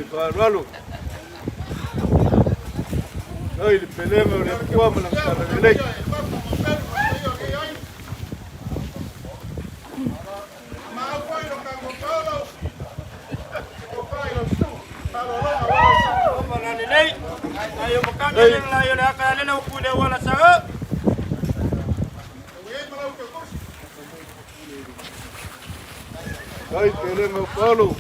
Fefaloa'i Pati pelema ulikuwa mnamkaribisha Ay, pelema Paulo.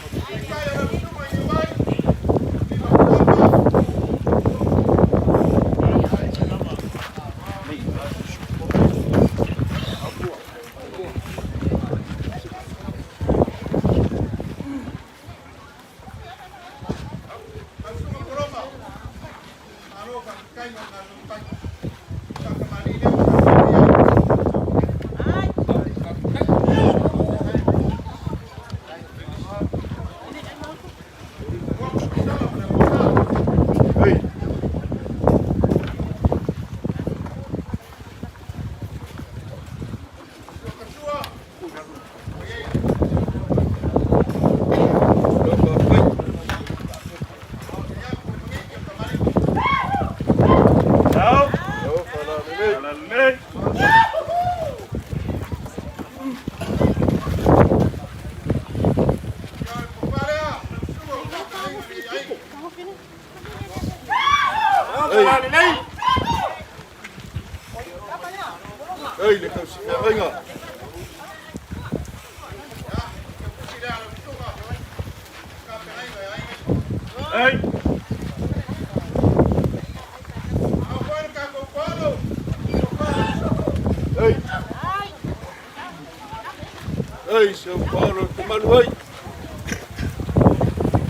Ay, São Paulo, tomando oi.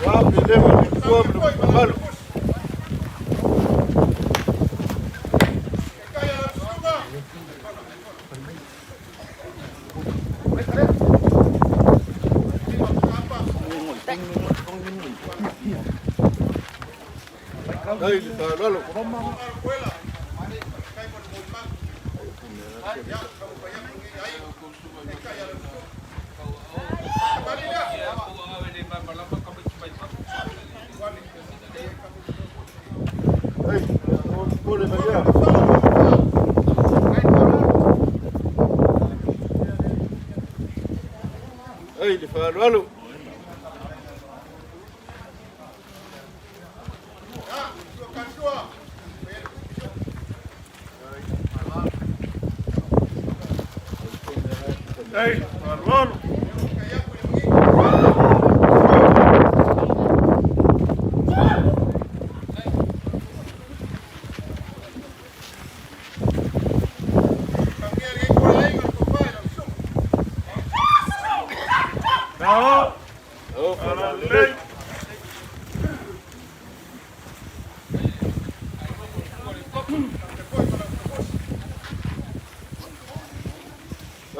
Lá, beleza, de fome, tomando. Ay, Fefaloa'i. Ay, Fefaloa'i. Hey, Fefaloa'i.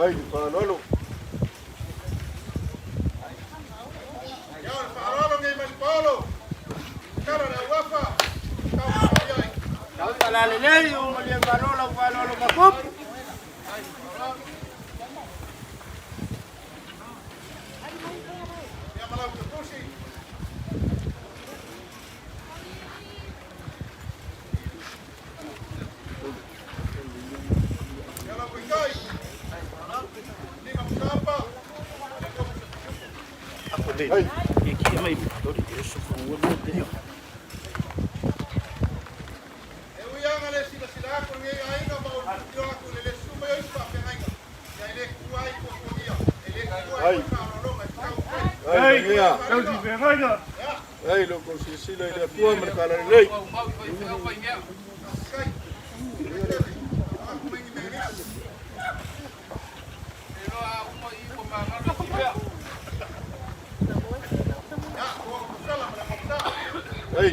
Ay, Fefaloa'i. Hey. Hey, loco, si le puedo marcar la ley. Hey.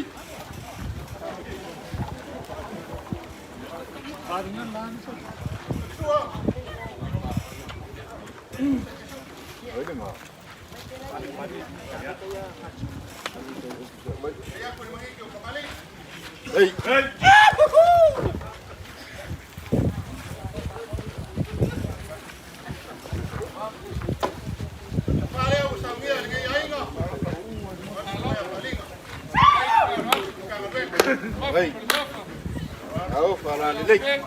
Hey. Hey. Hey. Tahu para lilik. Hey.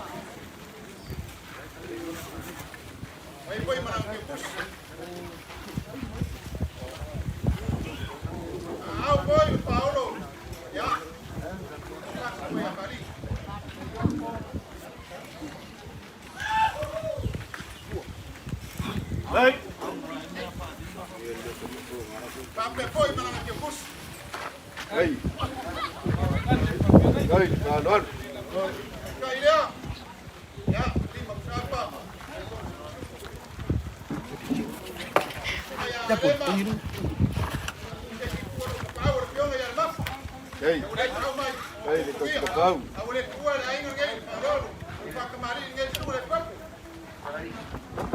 Hey. Hey, kawan. Hey. Hey, di kau.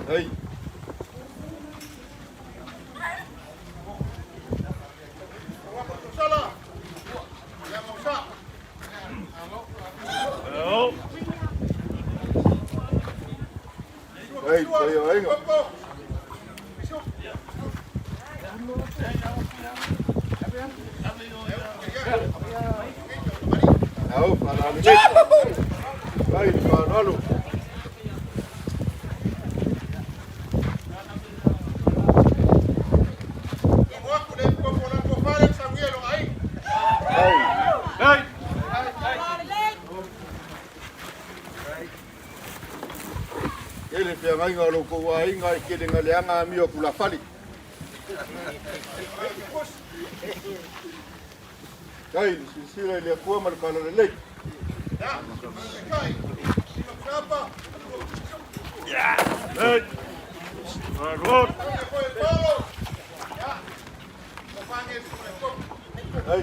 Hey. Hey, kayo ay nga. Tahu para lilik. Hey, kawan. Ele pia ngai ngalo ko ai ngai kele ngai anga mio kula fali. Kai sila ile kwa markala le. Ya. Hey. Marot. Hey.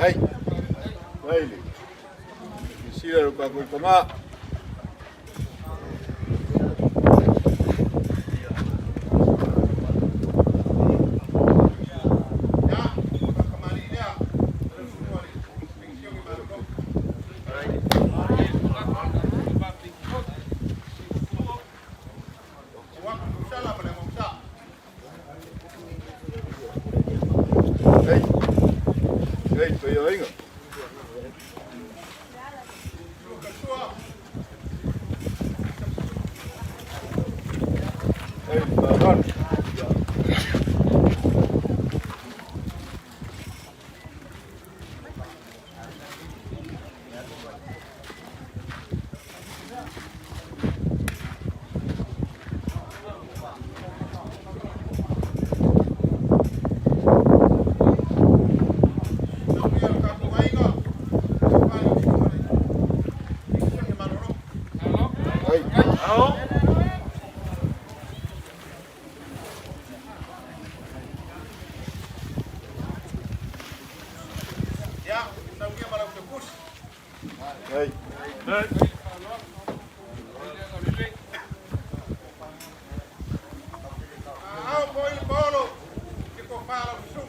Hey. Hey. Sila rupa ko kama. Hey. Hey, kayo ay nga. Hey, kawan. Hey. Hey. Ao foi bolo. Ficou fala.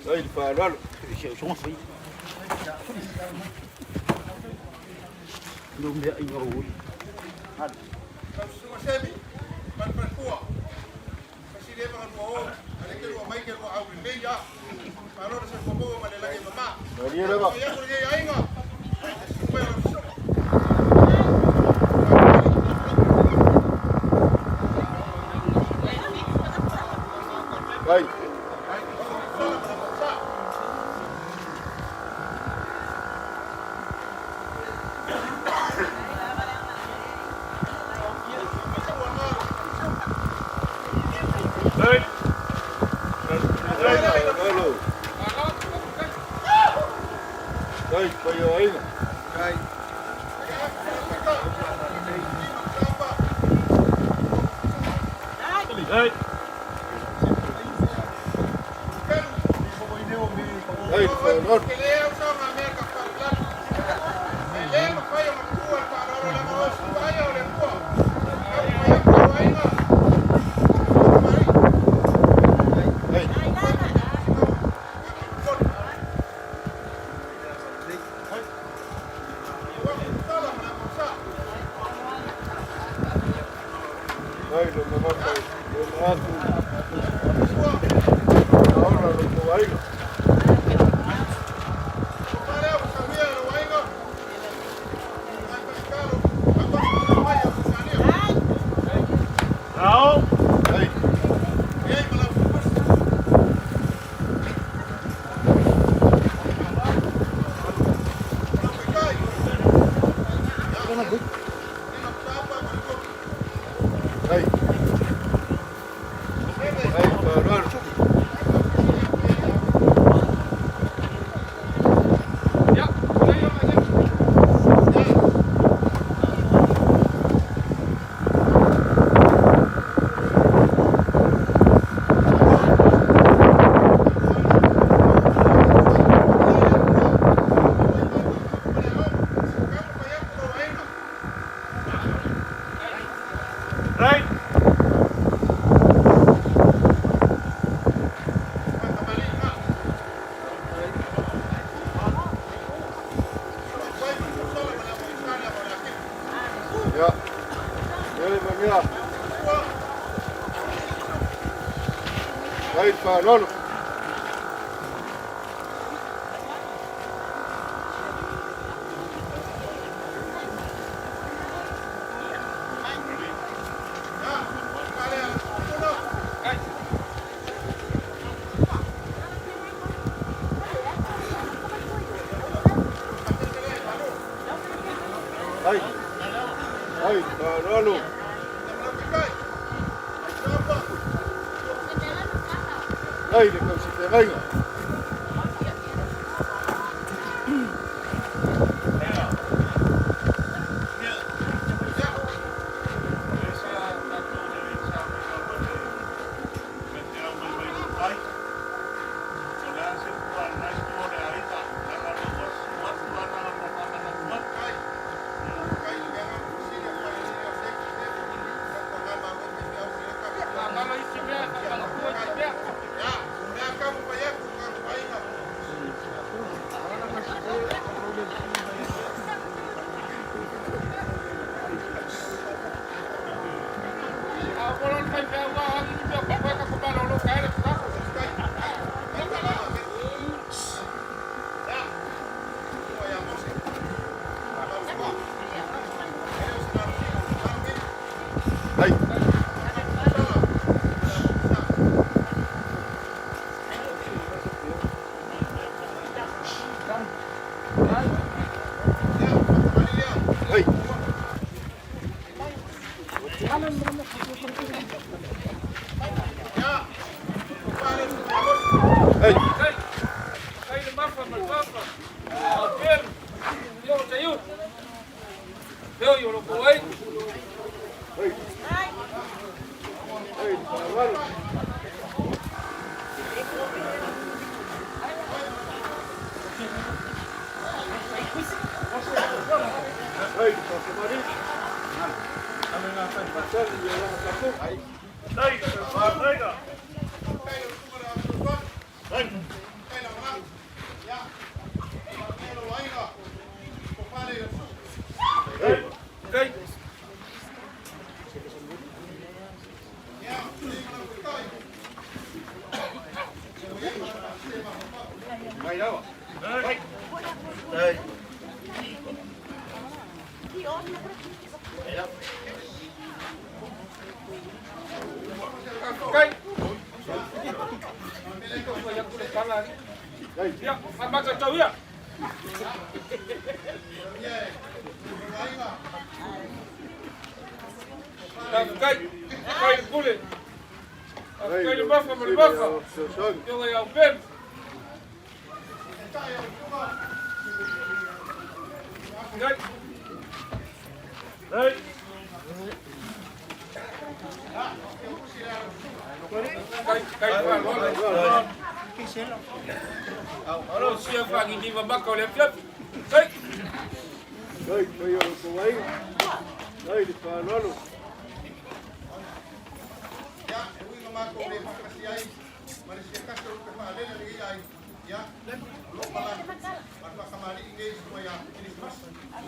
Đây, phải đó. Đúng đấy anh ngồi. Dia dah bang. Baik. Đây, bây giờ ấy. Đây. Đây. Đây, phải luôn. Đây, đừng có bắt tay, đừng có bắt đó là đừng có ấy. Đâu? Đây. Đây. Đây, cờ đơn. Đây. Ya. Đây mà nha. Đây phải luôn. Đây. Đây, đó luôn. Đây để cầm xịt tiếng Anh. Ya, kamu bayar Đây, đây cả. Đây. Mày đâu? Đây. Đây. Cây. Đây, ăn bác cho cháu ạ. Cây, cây cú đi. Cây đi bắp mà đi bắp. Cho người ông bên. Đây. Đây. Cây vào luôn. Alo, xe vàng đi vào bắc cầu đẹp nhất. Đây. Đây, bây giờ cô ấy. Đây, đi vào nó luôn.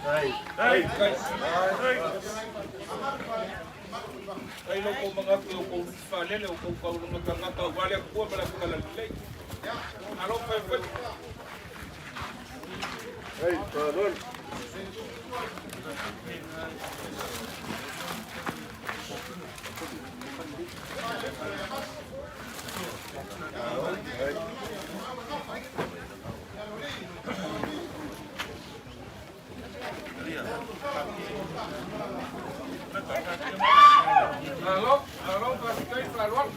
Đây, đây, đây. Đây nó có mga kung fale le kung kau no kanga kau vale ko para ko la lei. Alo pe. đây, vào luôn. Alo, cây là luôn.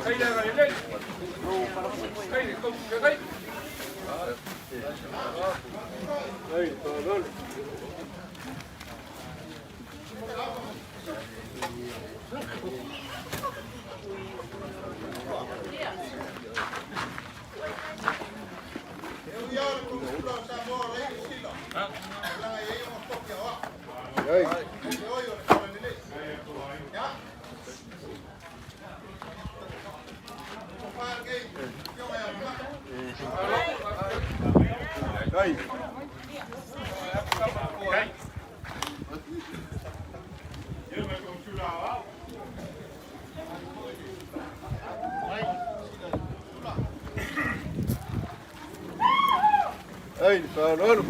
Cây là rồi lên. Cây thì không cái đấy. Đây, vào luôn. Đây. Đây. Đây, vào luôn.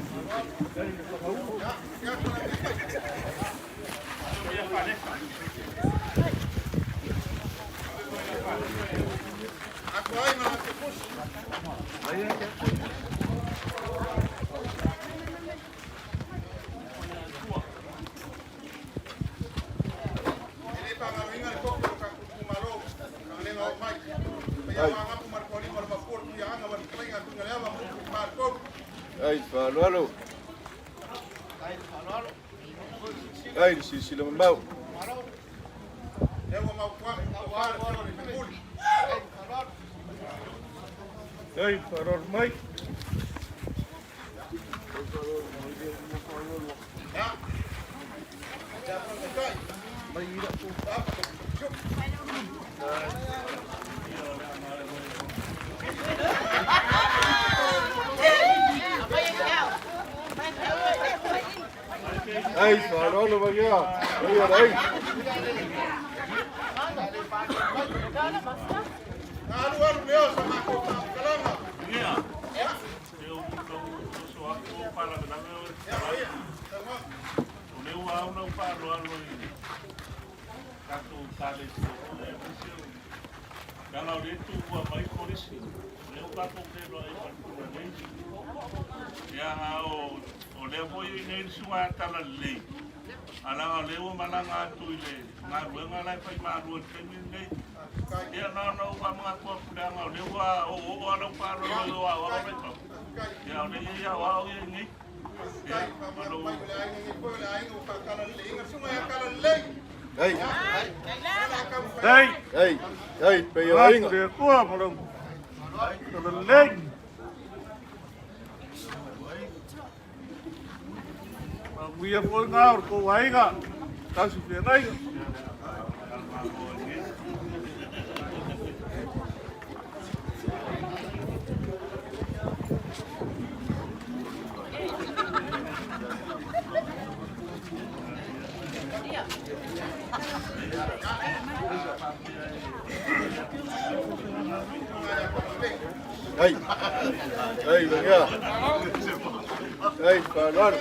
Đây, vào luôn luôn. Đây, xì lầm bao. Đây, vào rồi mấy. Đây, vào đó luôn kia. Bây giờ đây. Kalau dia tu buat baik polisi, dia buat pokok dia oleh boy ini semua tanah lei. Alang lewo malanga tu le, ngaru ngalai pai maru temin le. Dia no wa mga ko pudang lewa o alang paro lo wa beto. Dia ole ya wa ni. Ya malu. Đây. Đây. Đây. Đây, bây giờ anh. Được quá mà đồng. Rồi lên. Bây giờ phôi ngao cô ấy cả. Tao chỉ phía đây. Hey. Hey, venga. Hey, Fefaloa'i.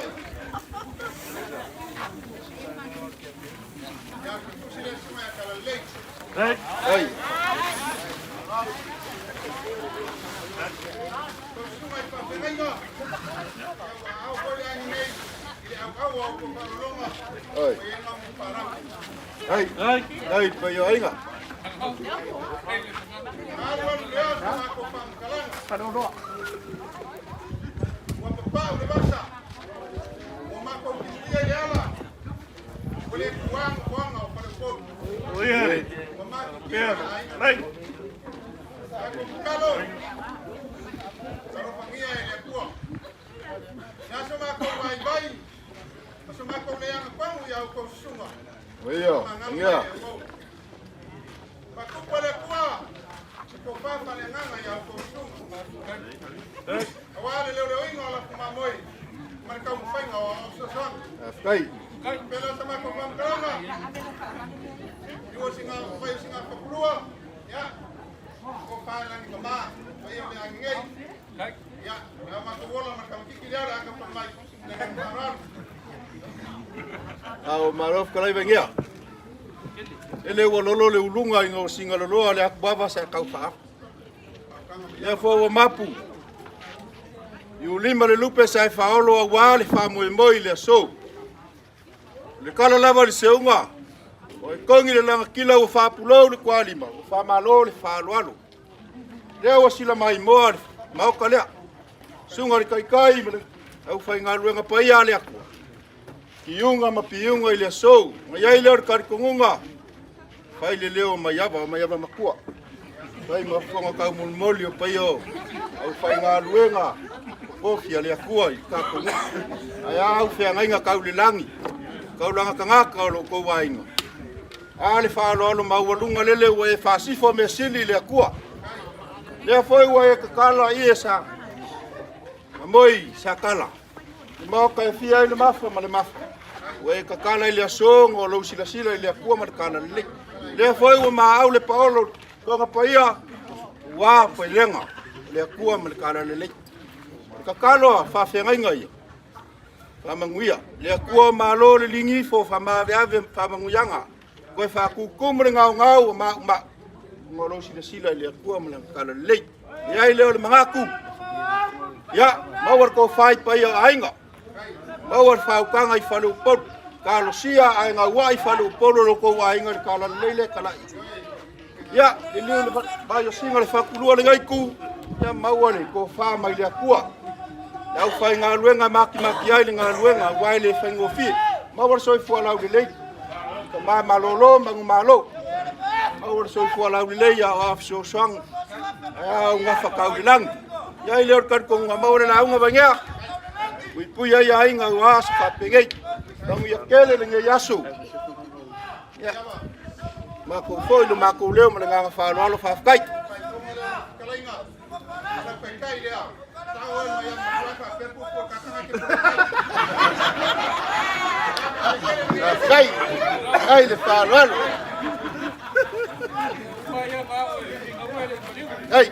Hey. Hey. Hey, payo ainga. Oyo, inga. Afkai. Au marof kalai vengia. Ele wololo le ulunga ingo singa lolo ale akbaba sa kaufa. Le fo mapu. Yu lima le lupe sa faolo wa le famoi moi le so. Le kala lava le seunga. O kongi le langa kila o fa pulo le kwa lima, o fa malo le fa loalo. Le o sila mai mo mau kale. Sunga le kai au fa ngaluenga pa ia le aku. Kiunga ma piunga ile so, ma ia ile kar kongunga. Fai le leo mayaba makua. Fai ma fonga ka mulmoli o paio. Au fai ngaluenga. Kofi ale akua I ka kongunga. Ai au fe ngainga ka ulilangi. Ka ulanga kangaka o ko wainga. Ale fa lo mawalunga lele we fa sifo mesili le akua. Le foi we ka kala iesa. Moi sakala. Mo ka fia ile mafa male mafa. We ka kala ile song o lo sila ile akua markana le. Le foi o ma au le paolo ko ka paia wa pelenga le akua markana le. Ka kalo fa fenga ia. Fa manguia le akua malo le lingi fo fa ma ave fa manguyanga. Ko fa ku kumre ngau ma ngolo sila le akua markana le. Ya ile o mangaku. Ya, mawar ko fai pa ia ainga. Mawar fa ukanga I falu pot. Kalo sia ainga wa I falu polo lo ko ainga kala lele kala. Ya, ile ba yo singa le fa kulua le ngaiku. Ya mawar ko fa mai le akua. Ya fa inga luenga maki ai le ngaluenga wa ile fa ngofi. Mawar so fu ala le. Ka ma malolo mangu malo. Mawar so fu ala le ya af so sang. Ya nga fa ka ulang. Ya ile kar ko ngamo na nga banya. Ui ya inga wa sa pengei. Kamu ya kele le yasu. Ya. Mako foi lo mako leo mo nga fa lo fa kai. Kai. Ai le fa lo. Ai.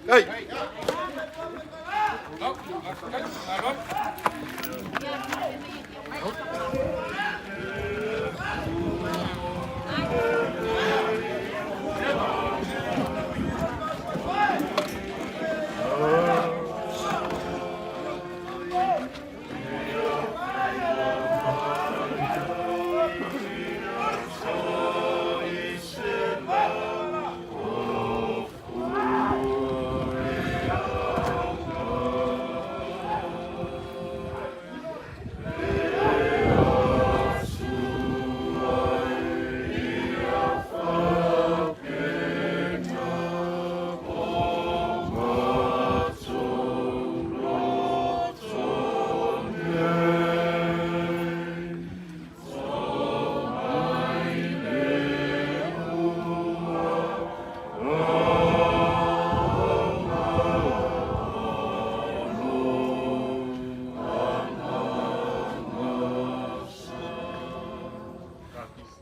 Hey.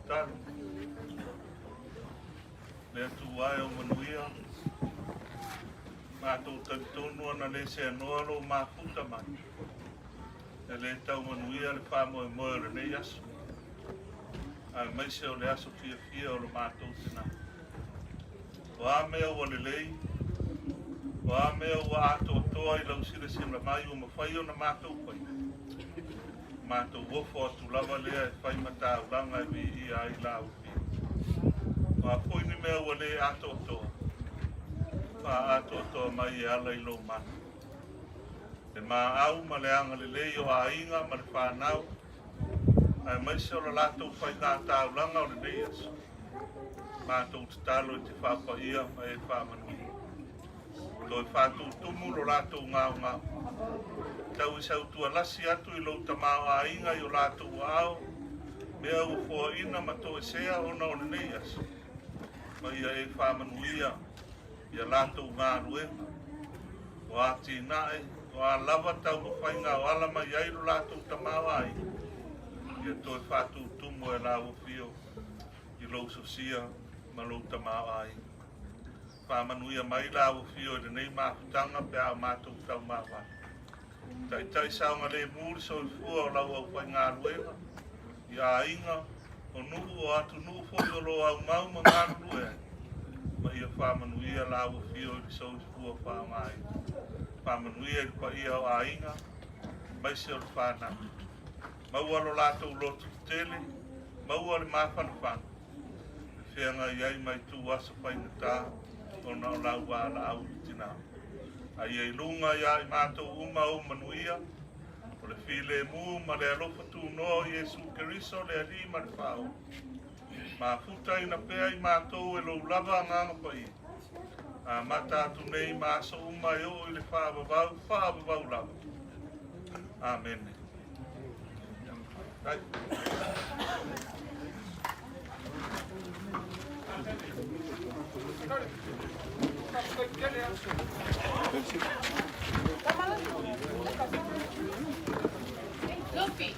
talo. Le tu ai o manuia. Mātou tantonu ana le se anoa lo māputa mai. E le tau manuia le whamoe moe le nei aso. Ai mai se o le aso fia o le mātou tina. O a mea ua le lei. O a mea ua ato toa i lau sire sila mai o mawhai o na mātou pai. Mātou wofo atu lava lea e whai mata ulanga e vi i ai lau fia. O a poini mea ua le ato toa. Pa ato toa mai e ala i lo mana. E mā au ma le anga le lei o a inga ma le whanau. Ai mai se o la lato whai ngā tāulanga o le nei aso. Mātou te talo i te whapa ia ma e whamanui. Lo e whātou tumu lo lato ngāo ngāo. Tau i sau tua lasi atu i lo tamao a inga i o lato au. Mea u fua ina ma to e sea ona o le nei aso. Ma ia e whamanuia. Ia lato ngā ruenga. O a tīnae, o a lava tau no whainga o ala mai airu lato tamau ai. Ia toi whātou tumu e la uwhio i lo sosia ma lo tamau ai. Whamanuia mai la uwhio i nei māputanga pe a mātou tau māwai. Tai tai saunga le mūri so i fua o lau au whainga ruenga. Ia inga o nuhu o atu nuhu fo lo au mau ma ngā ruenga. Ma ia whamanuia la uwhio i so i fua whaamai. Whamanuia i pa ia o a inga, mai se o le whanau. Maua lo lato lotu tele, maua le mawhana whana. Whianga iai mai tū asa whainga tā, o na o lau wāla au i tina. A ia i lunga ia i mātou uma o manuia, o le while mū ma le alofa tū noa Iesu Keriso le ali ma le whao. Ma futa ina pea i mātou e lo lava nganga pai. A mata atu nei ma so uma e o i le whaabavau lava. Amen. Right. Luffy.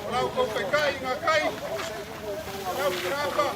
Walau kau kai ngakai. Walau berapa?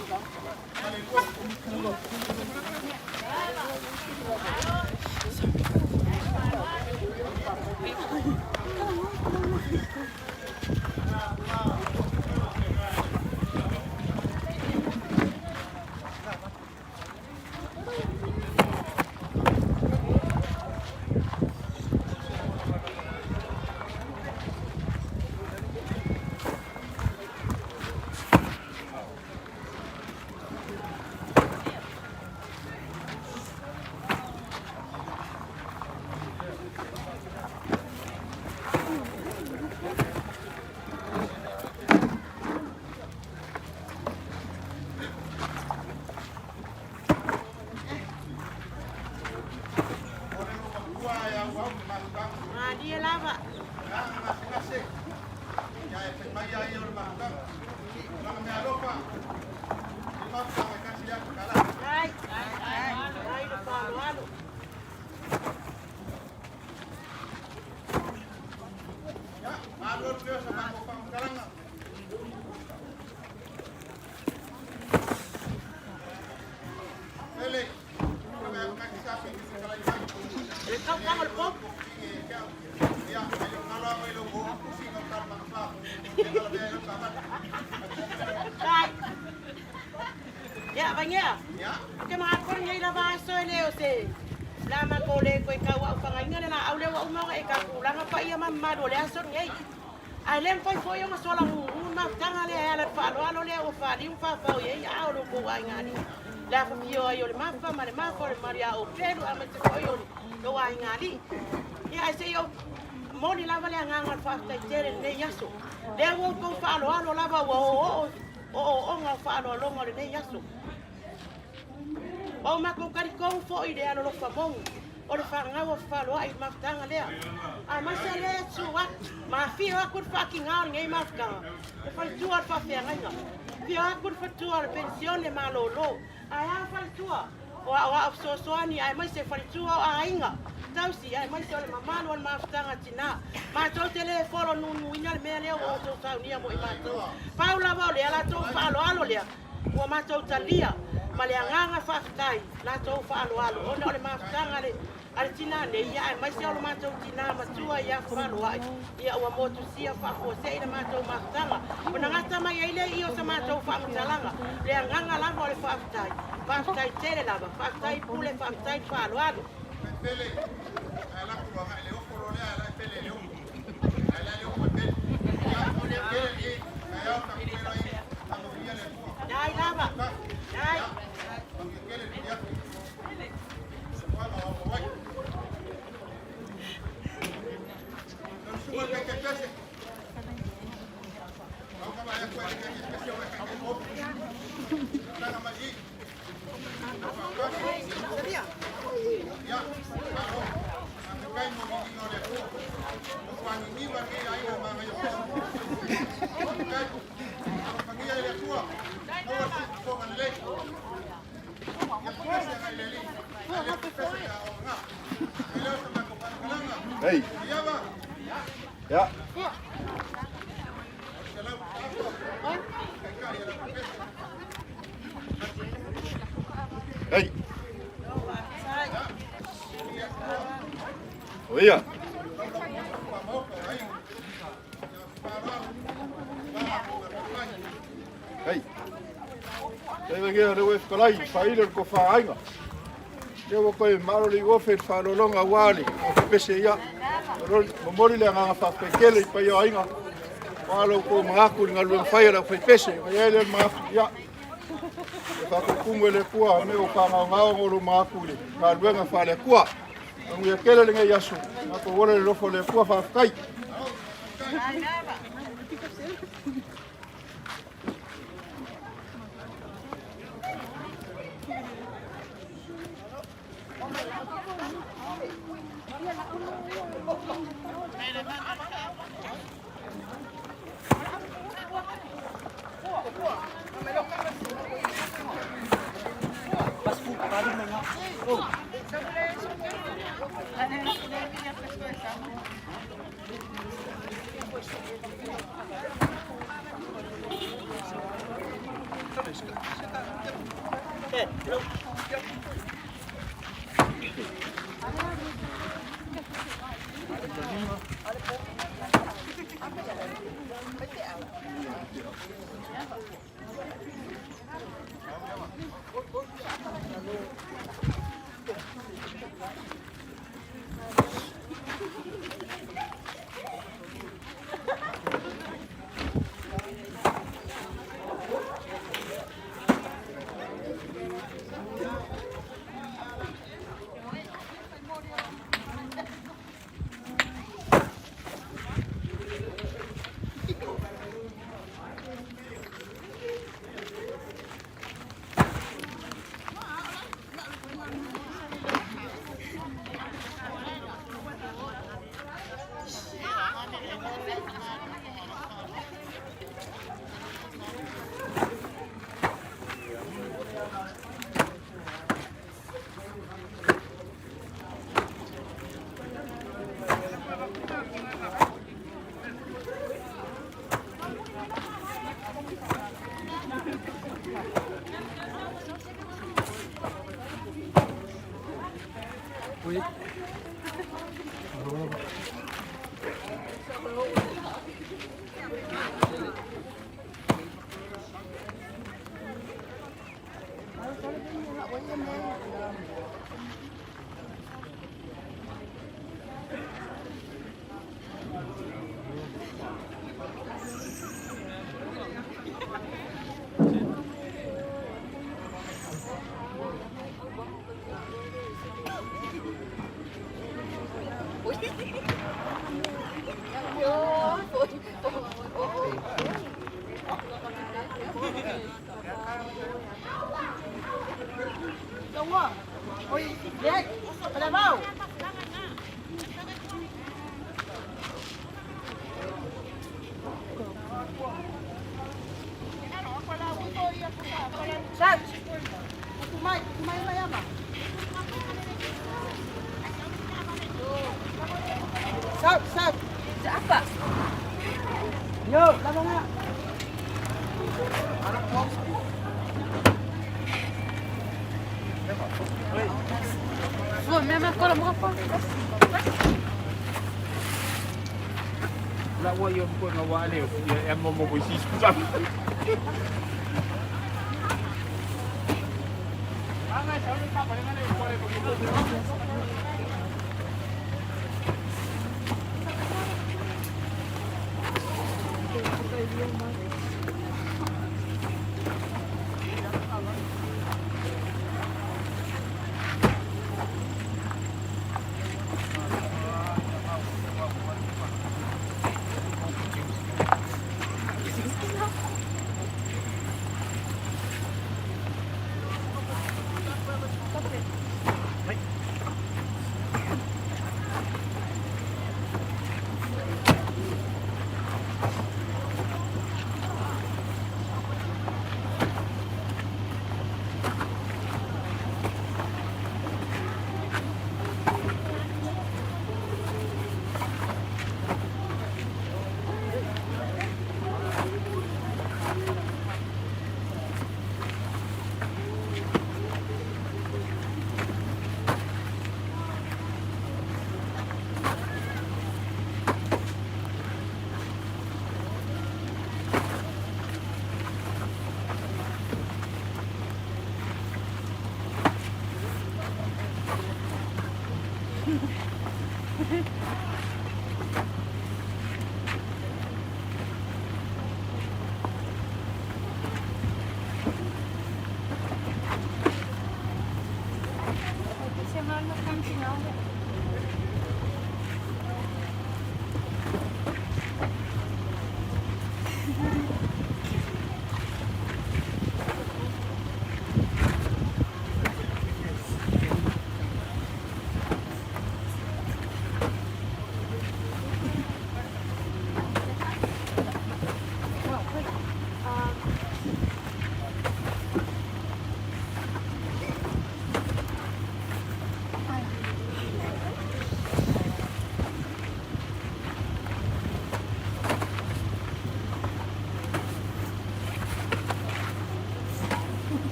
Dia lava. Ya, banyak. Ke makon ngai la baso leo se. Lama ko le ko ka wa fa ngai na au le wa uma ka kulang apa ia mamma do le aso ngai. Ai lem foi uma sola uma tanga le ala fa lo le o fa di un fa fa ye au lo ko wa ngani. La fa pio yo le mapa ma le mapa le maria o pedo ama te ko yo lo wa ngani. Ya ai se yo moni la vale nganga fa ta tere ne yaso. Le wo ko fa lo la ba wo o nga fa lo ngore ne yaso. O mako kari kong fo ide ano lo famong. O le whanga wa whalo ai maftanga lea. Ai masa lea tua. Ma fio akut fucking ngā ngai maftanga. Le whale tua al whawhea ngainga. Fio akut whatua le pension le malolo. Ai a whale tua. O a soani ai mai se whale tua o a inga. Tausi ai mai se o le mamano al maftanga tina. Ma tau te le wholo nunu ina le mea lea o tau saunia mo i mātou. Paula wau lea la tau whalo alo lea. Ua mātou talia. Ma le anganga whakatai, la tau whaaloalo. Ona o le mawhakanga le tina ne ia ai mai se o le mātou tina matua ia whaaloai. Ia ua motu sia whakose i le mātou mawhakanga. Ona ngata mai eile i o sa mātou whamutalanga. Le anganga lava o le whakatai. Whakatai tere lava, whakatai pule, whakatai whaaloalo. Pele, ai la kuanga le oforo le ai pele le o. Ai la le o pele. Ya o le pele e ai au ka pele ai. Amo ia le kuanga. Dai lava. Dai. Hey. Ja. Hey. Oia. Hey. Ei vengia le wef kalai, faile ko fainga. Yo ko maro li go fe fa lo longa wali, o pese ya. Mo mori le nga fa pekele pa yo ainga. Walo ko maku nga lu fa ya fa pese, ya le ma ya. Fa ko kumwele kwa me o ka nga ngo lo maku le. Ka lu nga fa le kwa. Ngue kele le nga yasu. Na ko wole lo fo le kwa fa kai. Oh.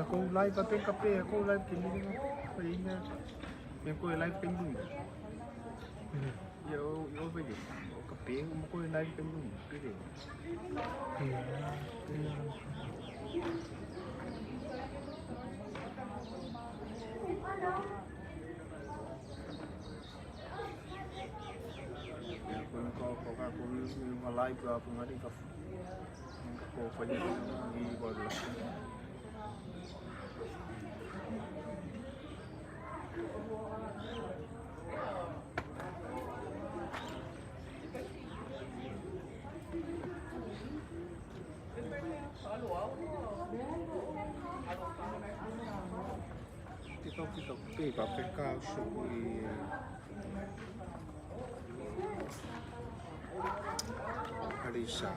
Aku live apa kape aku live kini ni paling aku live pending. Yo bagi. Kape aku live pending. Kiri. Aku live apa ngari kaf. Aku paling di bawah. Kita pega show e Harisa.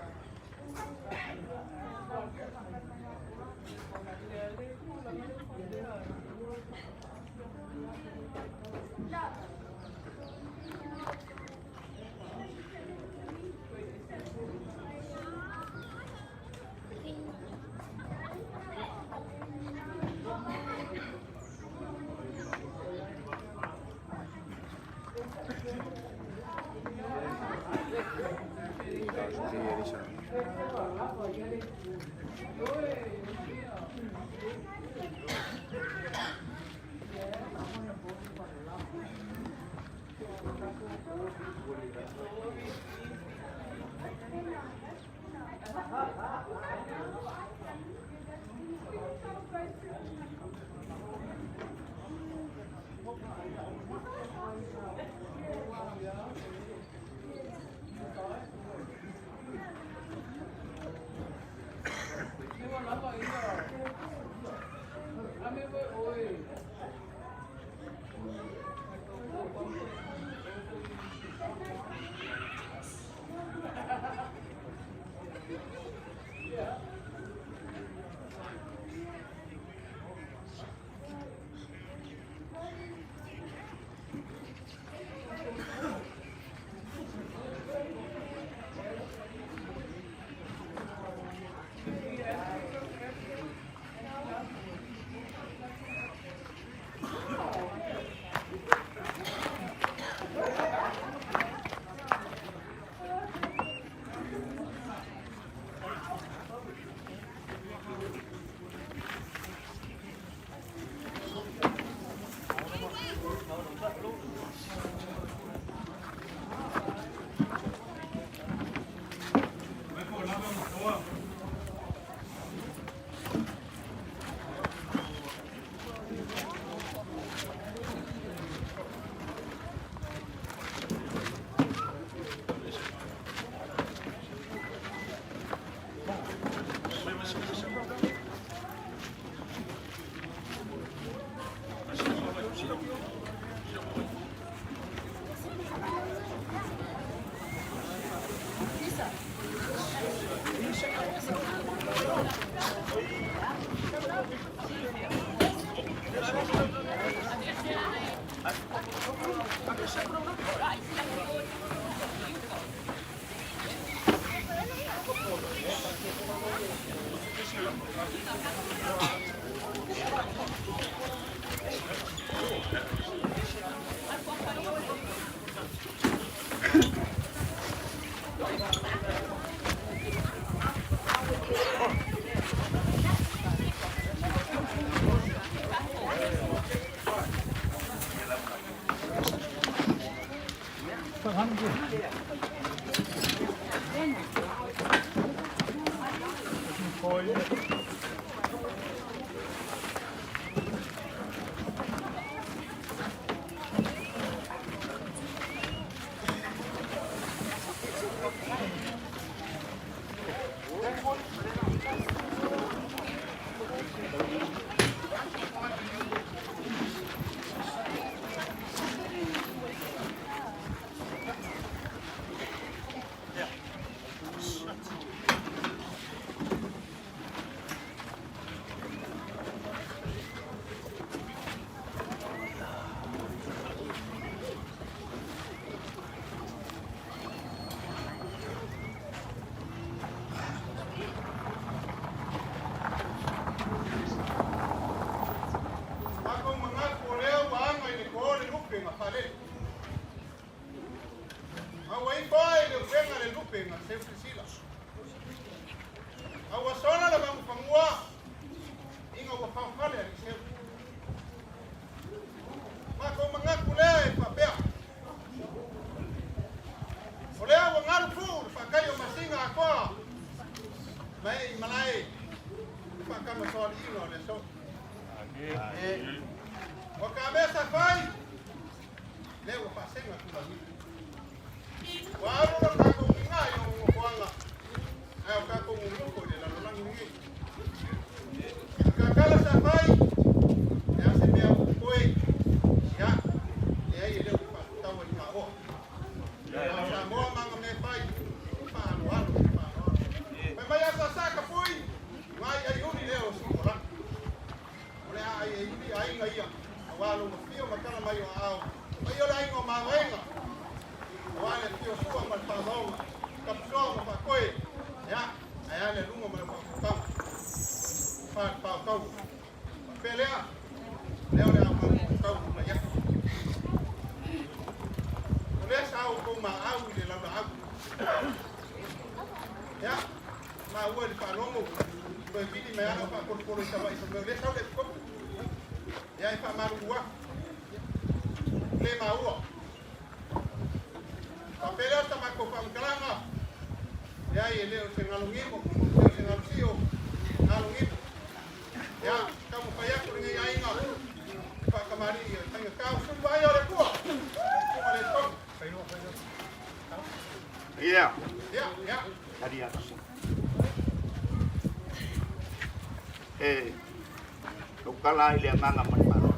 Kala ile nganga manpalo.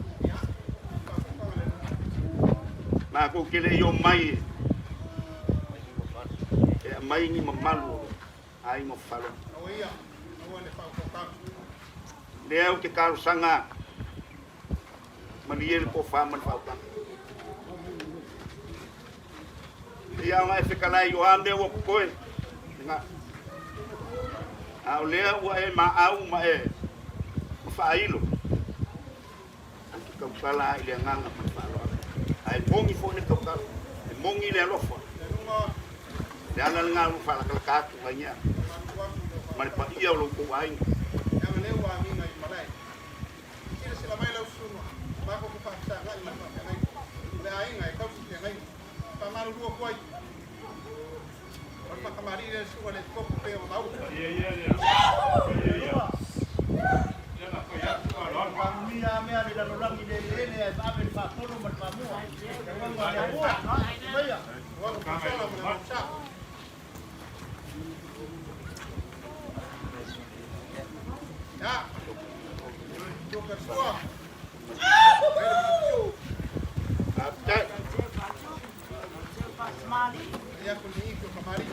Ma ko kile yo mai. Mai ni mamalu ai mo falo. Leo ke kal sanga. Maniel ko fa man fa. Dia ngai se kala yo ande wo ko. Nga. Au leo wa e ma au ma e. Fa ilo. Kala ile nganga manpalo ai mongi fo ne tokal mongi le lofa dala ngalo fala kala ka nganya mari pa ia lo ko ai yang le wa mi ngai malai kira sila mai lo suno ba ko fa sa ngai ma ngai le ai ngai ka fu ngai pa maru ro ko ai pa kamari le su le ko pe o mau Mia mea ni la rolangi de lele e ave fa tolo ma fa mo. Vaya. Vamos a pasar la marcha. Ya. Yo persona. Até. Ya con mi hijo Camari.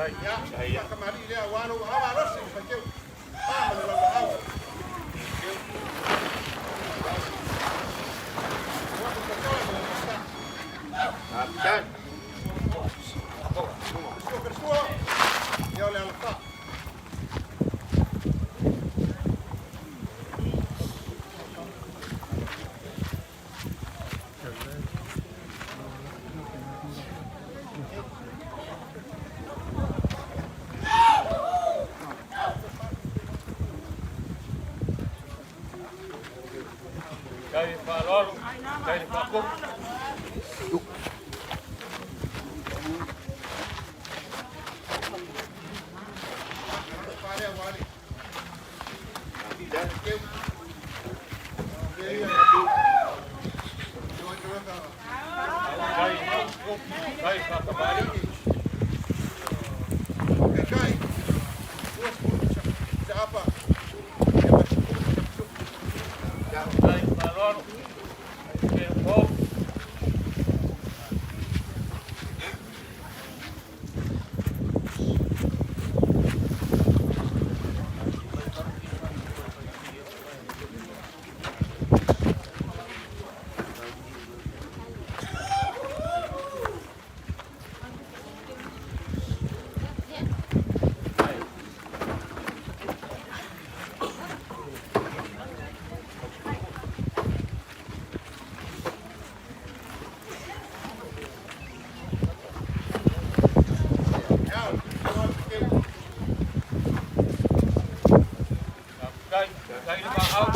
Ya, kamari lea wano awa rose pakeu. Pama le la awa. Dan. Kersua. Ya le ala pa. Dari Palor, dari Pakuk. Dari Pakabari. Dari Palor, Kempok. Dari Pakau.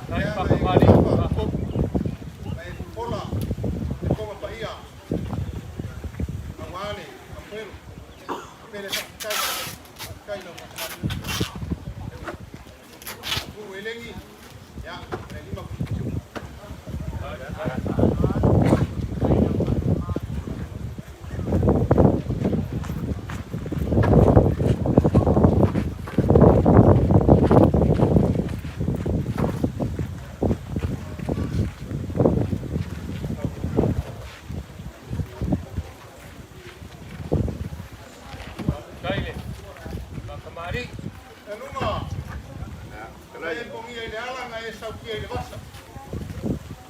Dari Pakabari, Pakuk. Pola, como paia. Awale, afuero. Pere kai no. Elengi. Ya, lima. Dari Pakabari. Enuma. Kaya kung iya ideala nga sa kia de basa.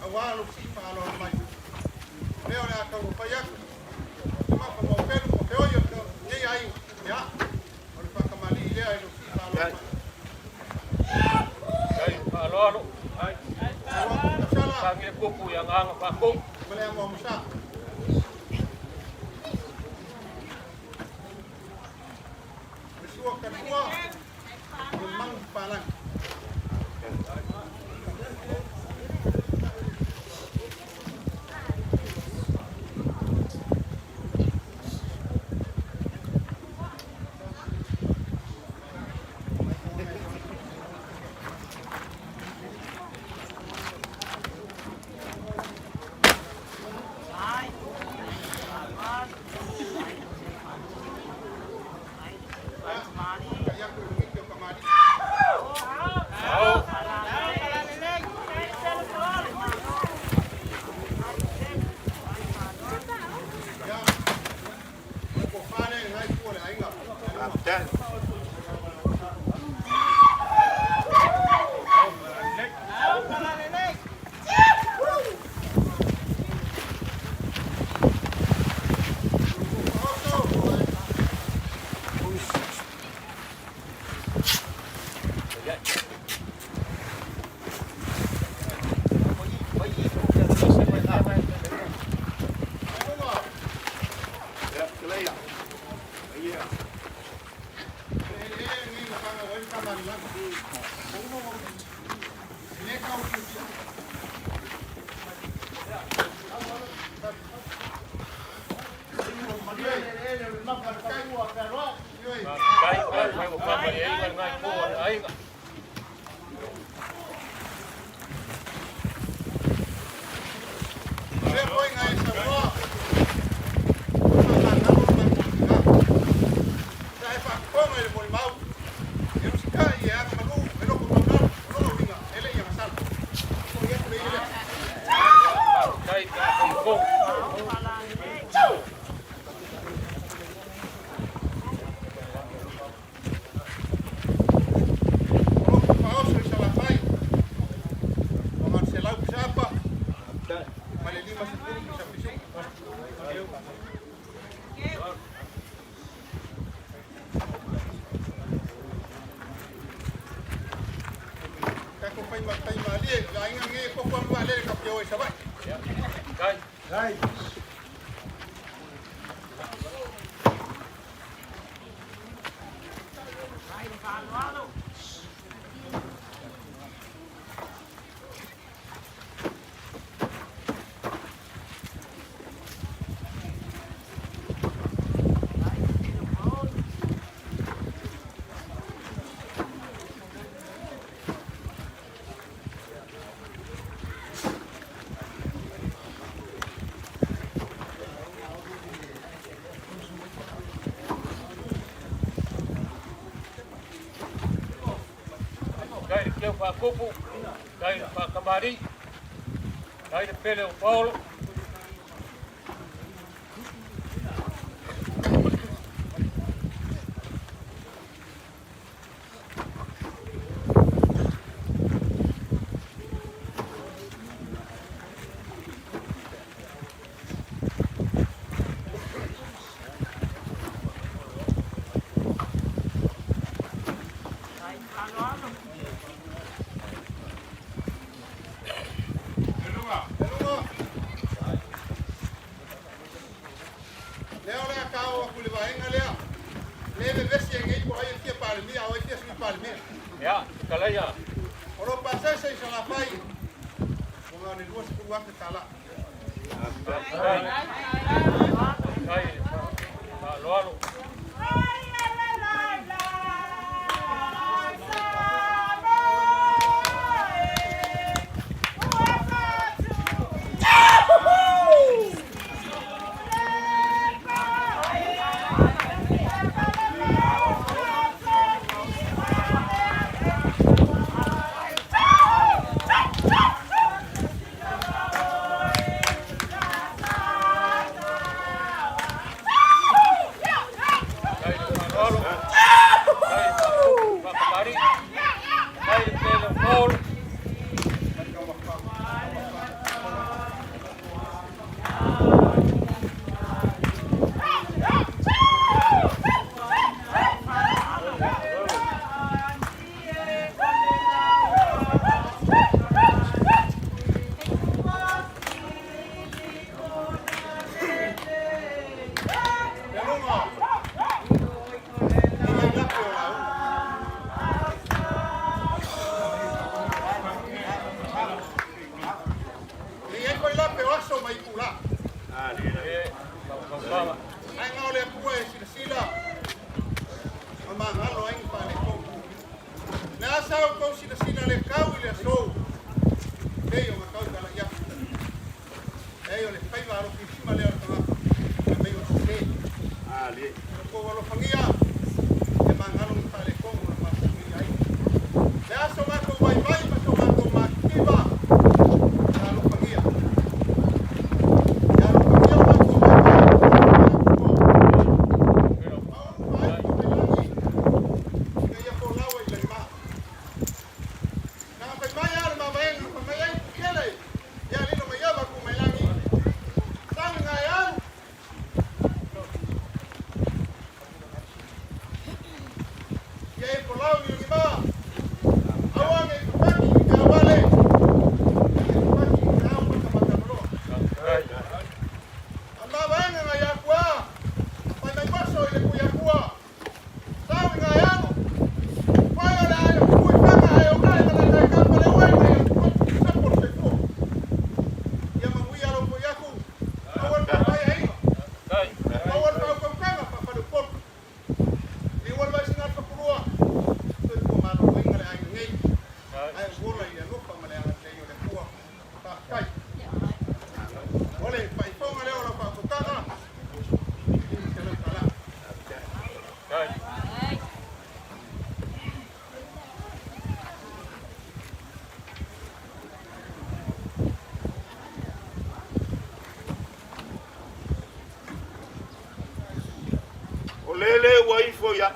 Awalo si palo mai. Leo na ka upayak. Tuma pa mo pelo ko te oyo to. Nei ai. Ya. Ora pa kamali ile ai si palo mai. Dari Palor. Sala. Panggil kuku yang ang Pakuk. Boleh mo musa. Besua kedua. Memang palang. ko fai malie, la inga nge ko kwa male ka pio e sabai. Kai. Right. Kai de keu fa kupu, kai de fa kamari, kai de pele o Paulo. Leo le kau ku le vaenga lea. Le me vesi nge ko ai tia palmia o tia sui palmia. Ya, kalaya. Oro pasa se la fai. Ko ni duas ku wa ke tala. Kai, loalo.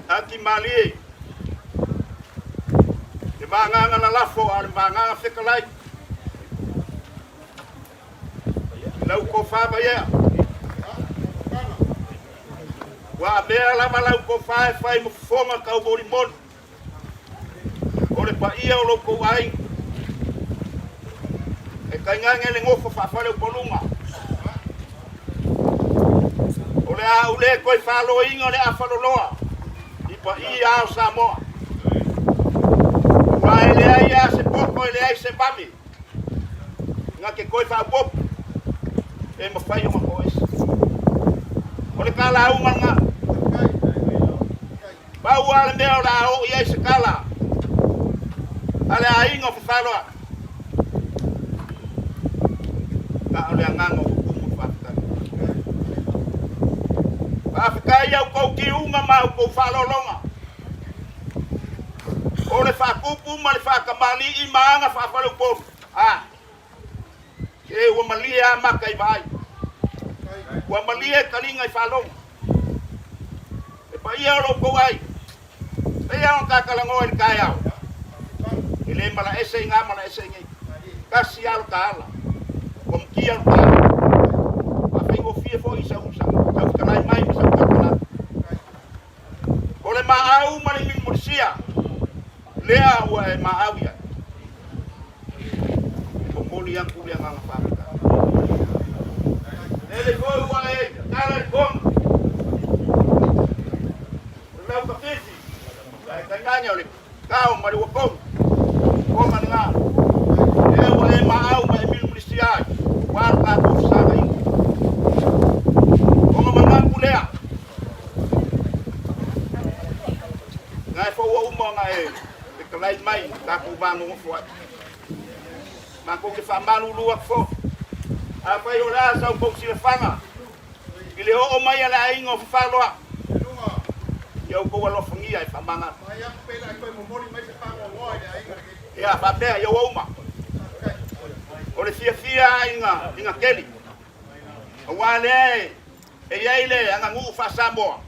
Ati mali. Te manganga na lafo al manganga fekalai. Lau ko fa ba ya. Wa mea la malau ko fa fai mo foma ka bori mon. Ore pa ia o lo ko ai kainga le ngofo fafale polunga. Ule koe whaloinga le awhaloloa. Ipa ia au Samoa. Wa elea ia se poko elea se bami. Nga ke koe whabopu. E mawhai o makoes. Ole kala au manga. Pau ale mea o la o ia se kala. Ale a inga whaloa. Ka ole angango kumu whakatani. Whakakai au kou ki unga mau kou whalolonga. O le whakupu ma le whakamali i maanga whawhaluporu. Ke ua malia maka i vai. Ua malia kalinga i whalonga. E pa ia ro kou ai. E ia on kakalangoa i kai au. E le mala ese i ngā mala ese i ngai. Kasi alu ka ala. Ua mkia alu ka ala. Whawhingo fia fo i sa usa. Tau kanai mai mi sa uka. O le maau mani mi murisia. Lea ua e maau ia. O moli ang kulia nganga whakaka. E le koe ua e kala i konga. O le lau ka fisi. E kainganya o le kao mari ua konga. Konga ni ngā. E ua e maau ma e mi murisia ai. Wāru kā kofi sāka inga. Konga mangangu lea. Ngai fo ua umonga e kalai mai ka ku bangu fo. Ma ko ke fa malu lua fo. A fa yo la sa ko si fanga. Ile o mai ala ingo fa loa. Yo ko wa lo fangia e fa manga. Ya fa be yo uma. O le fia inga keli. Wa le e ia ile anga ngu fa Samoa.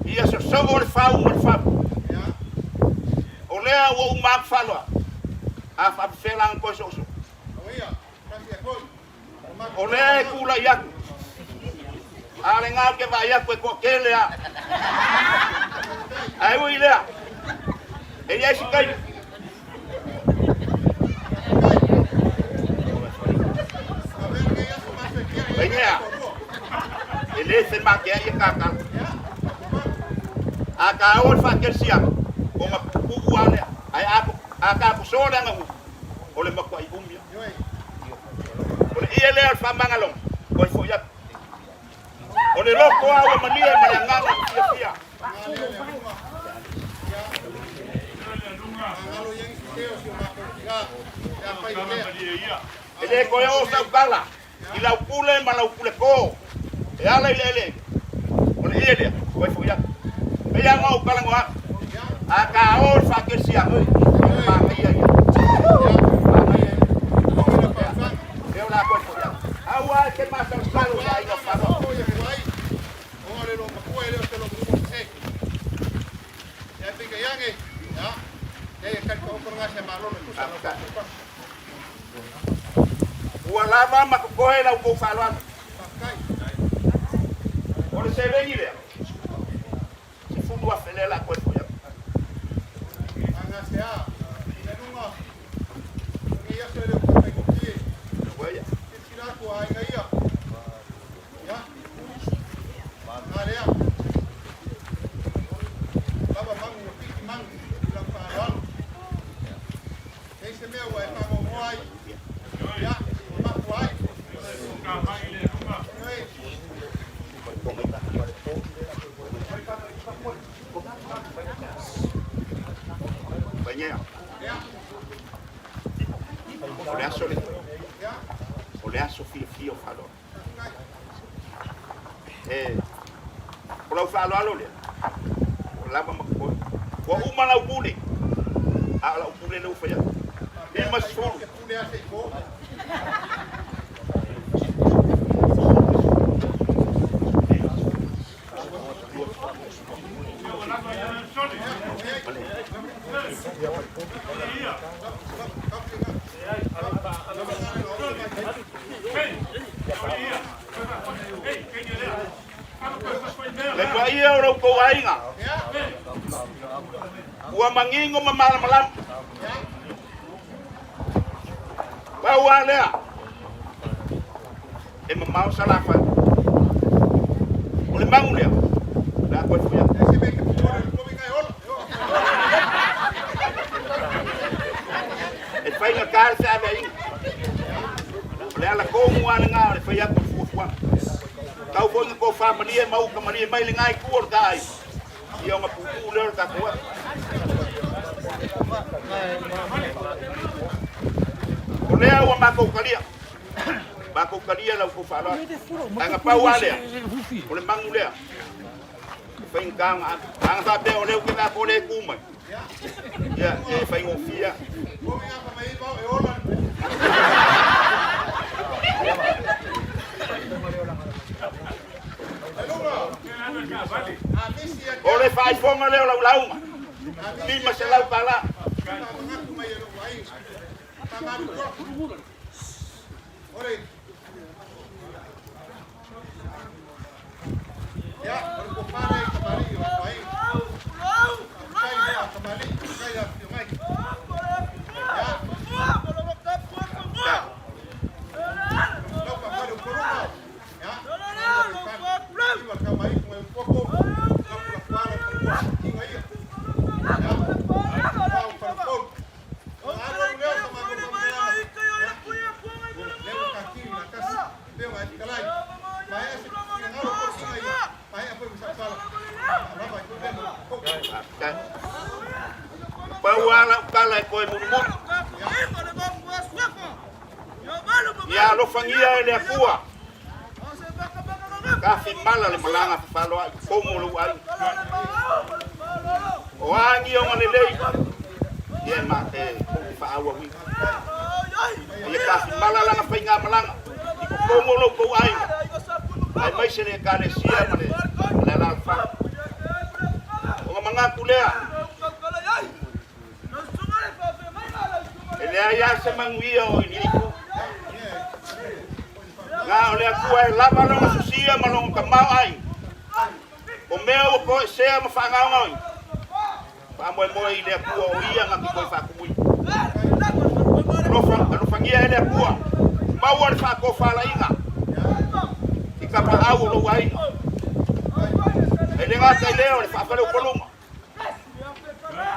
Ia so o le fa o le fa. O lea ua umak whaloa. A whapwhelang koe soso. O lea e kula iaku. A le ngau ke vai iaku e kua kele a. A ui lea. E ia si kai. E ngea. E le se make a ia kakal. A ka ol whakel siang. O ma kuku ale ai a ka sona nga o le makwa i umia o le ia le al famanga long ko fo ya o le loko a mania ma nga fia ele ko yo sa kala ila ukule ma la ukule ko e ala ile o le ia le ko fo ya e ya ngo kala ngo aka ol fakir siang oi ma ia ia eu la ko ya awa ke ma sa salo ya ino fa no o le lo ko ele te lo ko e ya pinga yange ya e ka ko ko nga se ma lo ko sa wala mama ko ko ela ko fa lo o le se venire si fu do afele la ko alo le lava makoi wa uma la upule ala upule le ufaya e mas fo le pa ia ora ko ainga ua mangingo ma malam ba wa lea mamau salafa. O le mangu lea. La koe fuia. E whainga kāre sa ave inga. Le ala kōmu ana ngā le whai ako fuafua. Tau whainga ko whamaria mau ka maria mai le ngai kua o kai. I o ngā pupu leo ka kua. O lea ua mako kalia. Mako kalia lau ko whaloa. Tanga pau alea. O le mangu lea. Whainga kānga. Tanga sa pēo leo ki nā kōre kumai. Ia, e whainga o fia. O le fai fonga leo lau lauma. Lima se lau kala. Pauala kala koe munu. Ia lo fangia ele akua. Kafi mala le malanga Fefaloa'i komo lo ai. O angi o ngale lei. Ia ma te faawa wi. Ia kafi mala langa fainga malanga. Iko komo lo ko ai. Ai mai se le kale sia male. Le la fa. O manga kulea. Ele ai asa manguia o iniku. Nga ole akua e lava longa susia ma longa kamau ai. O mea o koe sea ma whangau ngoi. Pa moe moe i le akua o ia ngaki koe whakumui. Ano whangia e le akua. Mau ane whako whala inga. I ka pa au lo ai. E le ngata i leo le whakale o koluma.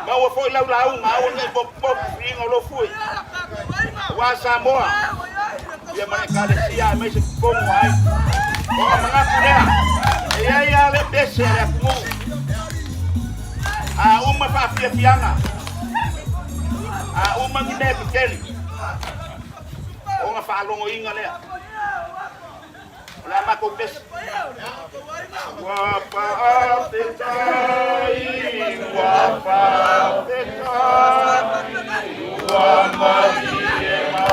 Mau a foi lau lau ngā o nei bok ringa o lo fui. Wa Samoa. Ia mana kale sia mai se komo ai. O mga kulea. E ia le bese le kumu. A uma fa fia fianga. A uma ngine pikeli. O nga fa longo inga le. La mako bese. Wa pa te tai, wa pa te tai. Wa mai e ma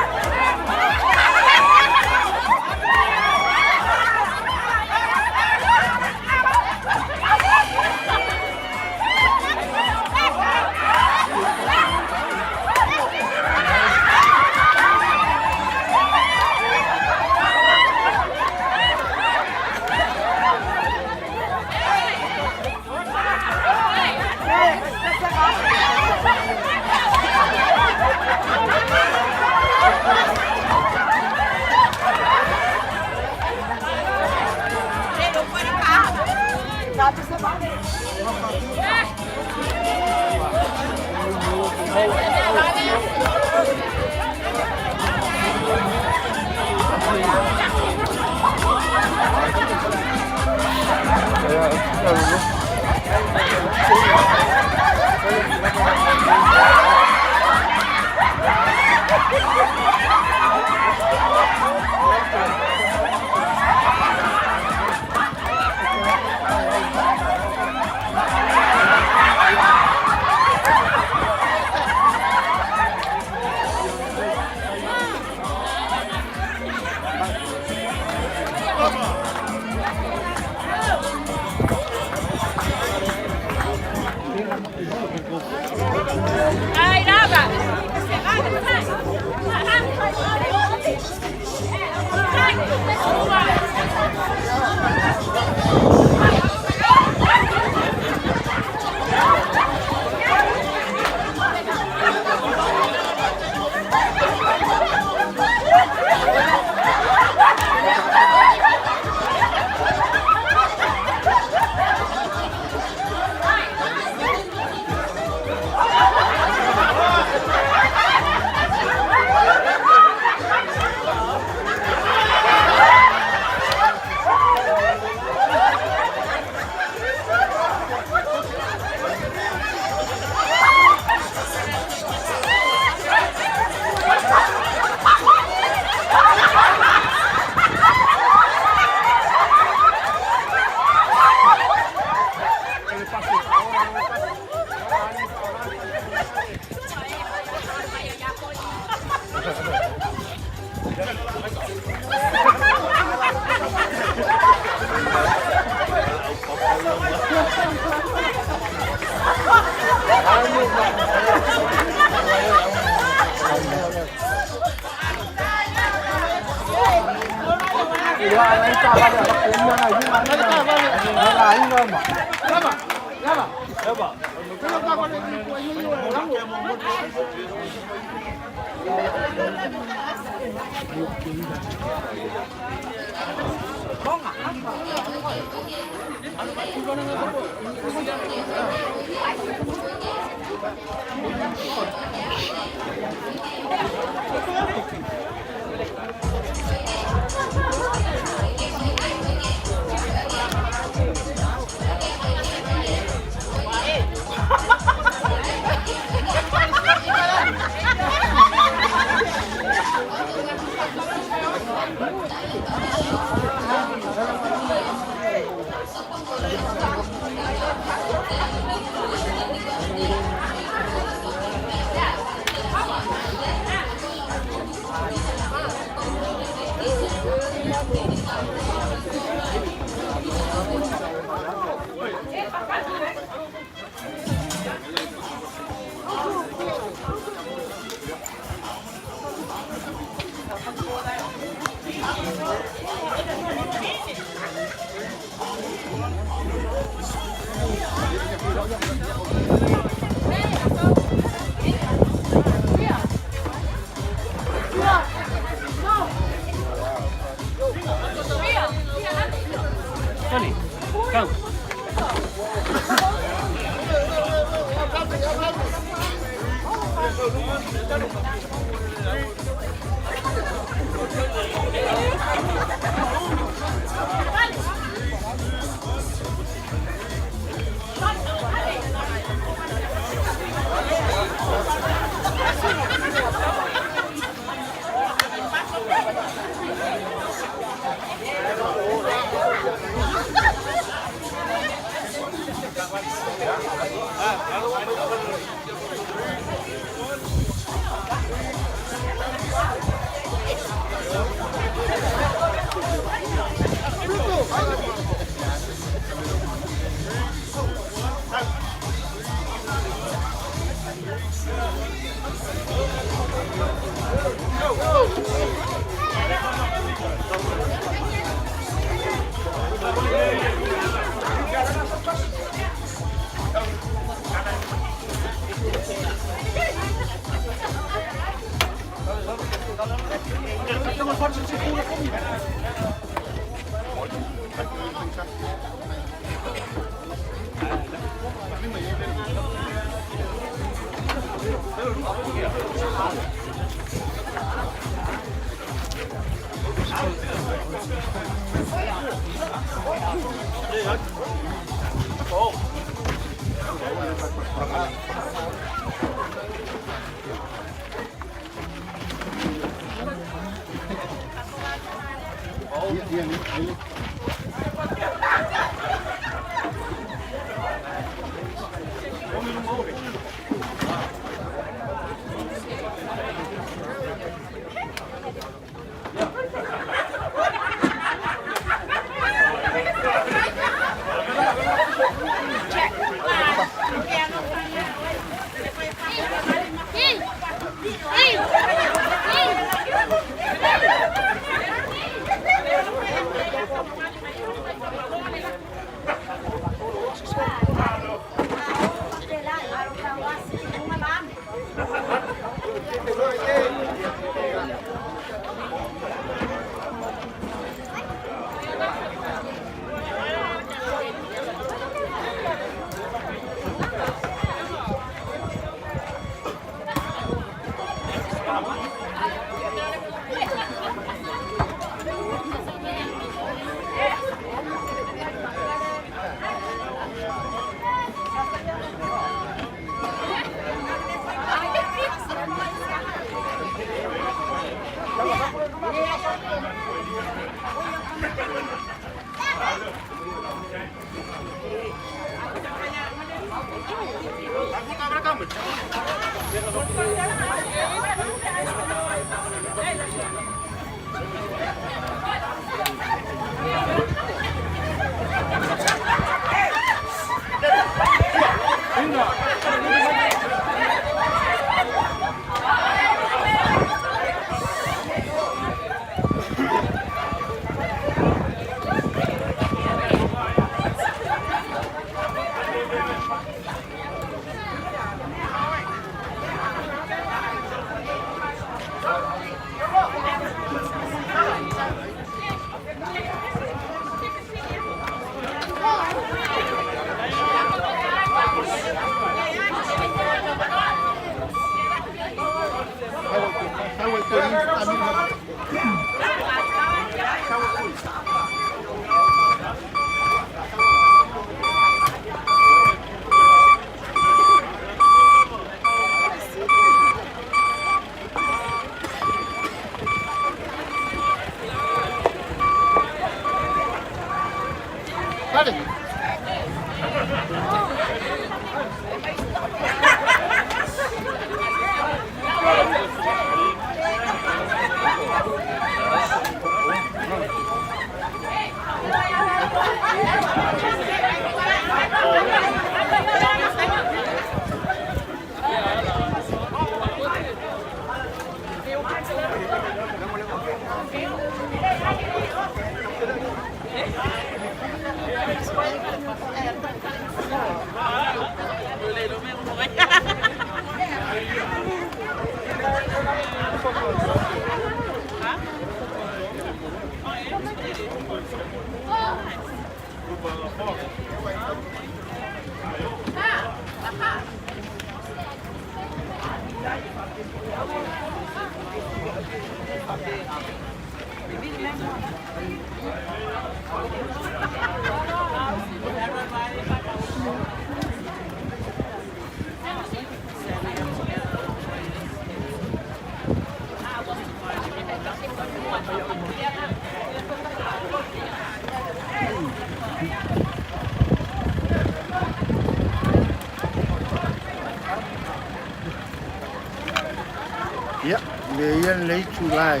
Ian late July.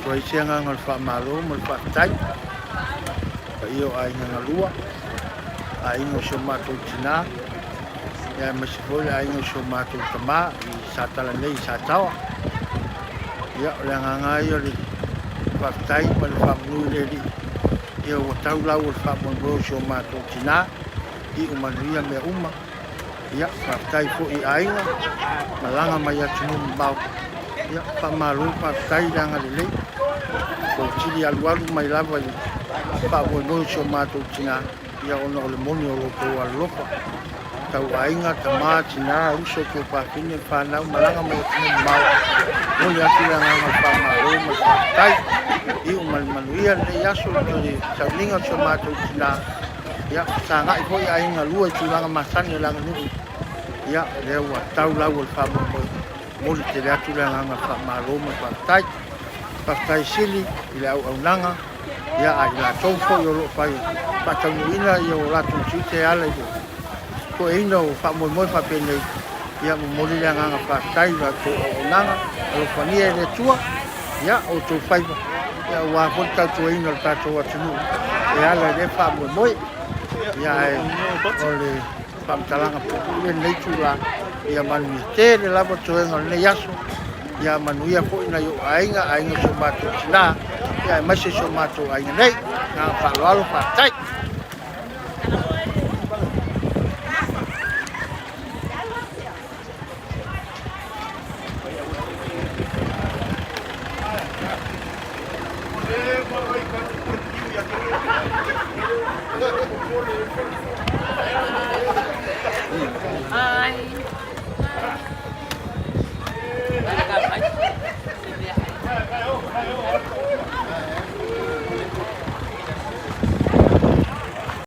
Koi sianga ngal fa malo mal fa tai. Pa io ai nga lua. Ai ngo shomato tina. Ya masifol ai ngo shomato tama satala nei Sataoa. Ya langa nga io li fa tai mal fa ngule li. Io tau lau fa mo shomato tina. I umaria me uma. Ya partai fo I ainga malanga mai atu mbau ya pa malu partai danga lele ko chili alwalu mai lava pa bo so mato tina ya ono le moni o ko alopa tau ainga tama tina uso ko pa kine pa na malanga mai atu mbau o ya tira nga pa malu partai i o manuia le aso le sauninga so mātou tina ia sa ngai foi ai nga lua i tūranga masani langa nui ia le ua tau lau o le whamamoi mori te rea tūranga nga whamaroma whaktai sili i le au nanga ia ai la tōwho i o lo whai whakaunuina i o la tūtu te ala i ko e ina o whamoi whapenei ia mo mori le nga whaktai la tō o nanga o whania e le tua ia o tō whaiva ia ua hoi tau tō ina o tātou atunu e ala le whamoi ia e o le whamtalanga poku e nei tūra ia manu i te le lava toenga le yaso ia manu ia po ina yo ainga so mātou tina ia e maise so mātou ainga nei ngā whaloalo whatai